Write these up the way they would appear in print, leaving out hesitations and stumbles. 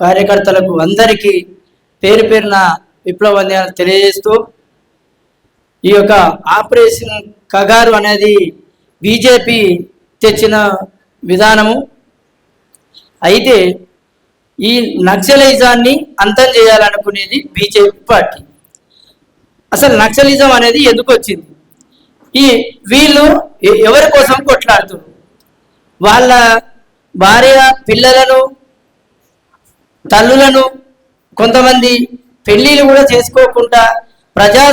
కార్యకర్తలకు అందరికీ పేరు పేరున విప్లవందనాలు తెలియజేస్తూ, ఈ యొక్క ఆపరేషన్ కగారు అనేది బీజేపీ తెచ్చిన విధానము. అయితే ఈ నక్సలిజాన్ని అంతం చేయాలనుకునేది బీజేపీ పార్టీ. అసలు నక్సలిజం అనేది ఎందుకు వచ్చింది? వీళ్ళు ఎవరి కోసం కొట్లాడుతున్నారు? వాళ్ళ భార్య పిల్లలను, తల్లులను, కొంతమంది పెళ్ళిళ్ళు కూడా చేసుకోకుండా ప్రజా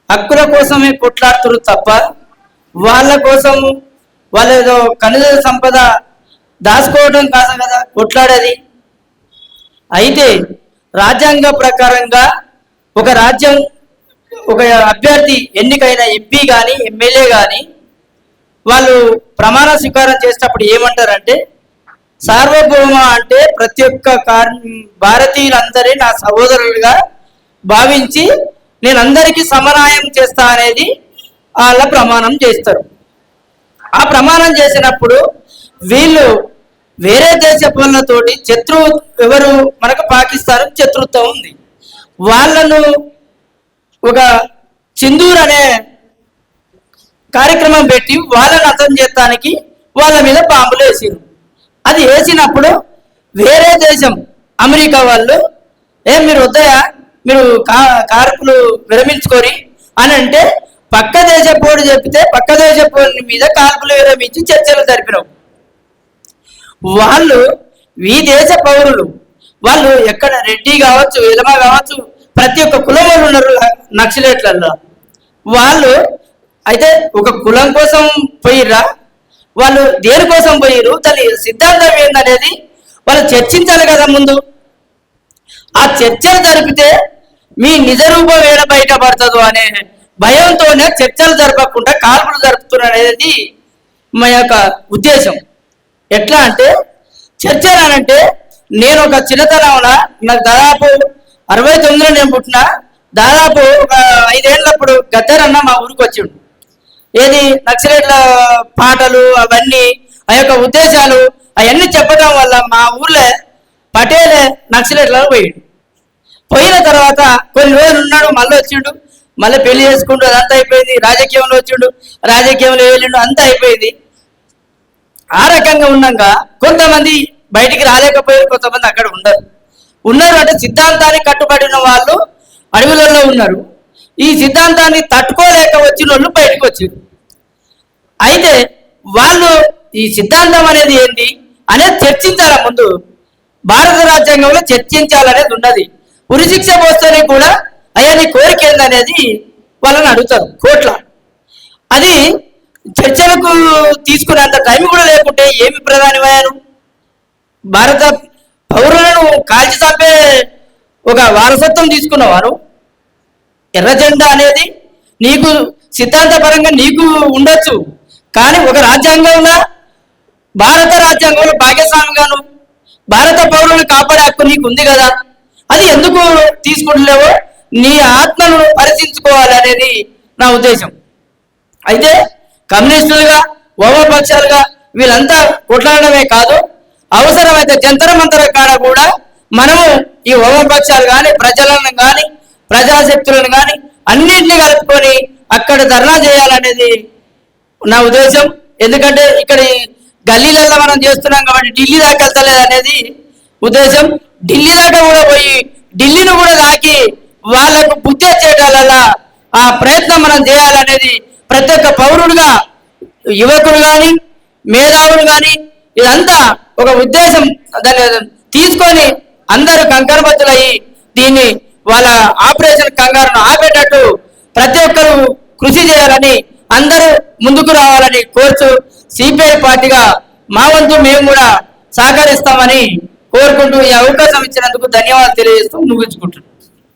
హక్కుల కోసమే కొట్లాడుతున్నారు తప్ప వాళ్ళ కోసం వాళ్ళ ఏదో ఖనిజ సంపద దాచుకోవడం కాదు కదా కొట్లాడేది. అయితే రాజ్యాంగ ప్రకారంగా ఒక రాజ్యం, ఒక అభ్యర్థి ఎన్నికైన ఎంపీ కానీ ఎమ్మెల్యే కానీ వాళ్ళు ప్రమాణ స్వీకారం చేసేటప్పుడు ఏమంటారంటే, సార్వభౌమ అంటే ప్రతి ఒక్క భారతీయులందరి నా సహోదరులుగా భావించి నేను అందరికీ సమన్వయం చేస్తా అనేది వాళ్ళ ప్రమాణం చేస్తారు. ఆ ప్రమాణం చేసినప్పుడు వీళ్ళు వేరే దేశ పనులతోటి శత్రువు ఎవరు, మనకు పాకిస్తాన్ శత్రుత్వం ఉంది. వాళ్ళను ఒక సింధూర్ అనే కార్యక్రమం పెట్టి వాళ్ళని అర్థం చేయడానికి వాళ్ళ మీద బాంబులు వేసారు. అది వేసినప్పుడు వేరే దేశం అమెరికా వాళ్ళు మీరు వద్దయా, మీరు కార్పులు విరమించుకొని అని అంటే పక్క దేశ పోడు చెప్తే పక్క దేశ పోడి మీద కార్పులు విరమించి చర్చలు జరిపినాం. వాళ్ళు ఈ దేశ పౌరులు, వాళ్ళు ఎక్కడ రెడ్డి కావచ్చు, ఎలమ కావచ్చు, ప్రతి ఒక్క కులం వాళ్ళు ఉన్నారు నక్సలైట్లలో. వాళ్ళు అయితే ఒక కులం కోసం పోయిర్రా, వాళ్ళు దేనికోసం పోయిర్రు, దాని సిద్ధాంతం ఏందనేది వాళ్ళు చర్చించాలి కదా ముందు. ఆ చర్చలు జరిపితే మీ నిజ రూపం ఏడ బయటపడుతుందో అనే భయంతోనే చర్చలు జరపకుండా కాల్పులు జరుపుతున్నారు అనేది మా యొక్క ఉద్దేశం. ఎట్లా అంటే చర్చలు అనంటే, నేను ఒక చిన్నతనంలో నాకు దాదాపు 69లో నేను పుట్టిన, దాదాపు ఒక 5 ఏళ్ళప్పుడు గద్దరన్న మా ఊరికి వచ్చిండు. ఏది నక్సలైట్ల పాటలు అవన్నీ, ఆ యొక్క ఉద్దేశాలు అవన్నీ చెప్పడం వల్ల మా ఊర్లో పటేలే నక్సలైట్లలో పోయిన తర్వాత కొన్ని రోజులు ఉన్నాడు, మళ్ళీ వచ్చిండు, మళ్ళీ పెళ్లి చేసుకుంటూ అదంతా అయిపోయింది. రాజకీయంలో వచ్చిండు, రాజకీయంలో వెళ్ళిండు, అంతా అయిపోయింది. ఆ రకంగా ఉన్నాక కొంతమంది బయటికి రాలేకపోయారు, కొంతమంది అక్కడ ఉన్నారు అంటే సిద్ధాంతానికి కట్టుబడిన వాళ్ళు అడవులలో ఉన్నారు. ఈ సిద్ధాంతాన్ని తట్టుకోలేక వచ్చిన వాళ్ళు బయటకు వచ్చారు. అయితే వాళ్ళు ఈ సిద్ధాంతం అనేది ఏంటి అనేది చర్చించాల ముందు. భారత రాజ్యాంగంలో చర్చించాలనేది ఉన్నది. ఉరిశిక్ష పోస్తేనే కూడా అయ్యా నీ కోరిక ఏందనేది వాళ్ళని అడుగుతారు కోట్ల. అది చర్చలకు తీసుకునేంత టైం కూడా లేకుంటే ఏమి ప్రధానమయ్యారు? భారత పౌరులను కాల్చి చంపే ఒక వారసత్వం తీసుకున్నవారు. ఎర్ర జెండా అనేది నీకు సిద్ధాంతపరంగా నీకు ఉండొచ్చు, కానీ ఒక రాజ్యాంగంలో, భారత రాజ్యాంగంలో భాగస్వామిగాను భారత పౌరులను కాపాడే హక్కు నీకు ఉంది కదా, అది ఎందుకు తీసుకుంటలేవో నీ ఆత్మను పరిశీలించుకోవాలి అనేది నా ఉద్దేశం. అయితే కమ్యూనిస్టులుగా, వామపక్షాలుగా వీళ్ళంతా కొట్లాడమే కాదు, అవసరమైతే జంతర మంతర కాడ కూడా మనము ఈ వామపక్షాలు కానీ, ప్రజలను కానీ, ప్రజాశక్తులను కానీ అన్నింటినీ కలుపుకొని అక్కడ ధర్నా చేయాలనేది నా ఉద్దేశం. ఎందుకంటే ఇక్కడ గల్లీలలో మనం చేస్తున్నాం కాబట్టి ఢిల్లీ దాకా వెళ్తలేదు అనేది ఉద్దేశం. ఢిల్లీ దాకా కూడా పోయి ఢిల్లీని కూడా దాకి వాళ్ళకు బుద్ధి వచ్చేటల్లా ఆ ప్రయత్నం మనం చేయాలనేది ప్రతి ఒక్క పౌరుడుగా, యువకుడు కానీ, మేధావులు కానీ ఇదంతా ఒక ఉద్దేశం. దాన్ని తీసుకొని అందరూ కంకణబద్దులయ్యి దీన్ని వాళ్ళ ఆపరేషన్ కంగారును ఆపేటట్టు ప్రతి ఒక్కరూ కృషి చేయాలని, అందరూ ముందుకు రావాలని కోరుతూ సిపిఐ పార్టీగా మా వంతు మేము కూడా సహకరిస్తామని కోరుకుంటూ ఈ అవకాశం ఇచ్చినందుకు ధన్యవాదాలు తెలియజేస్తూ ముగించుకుంటున్నాం.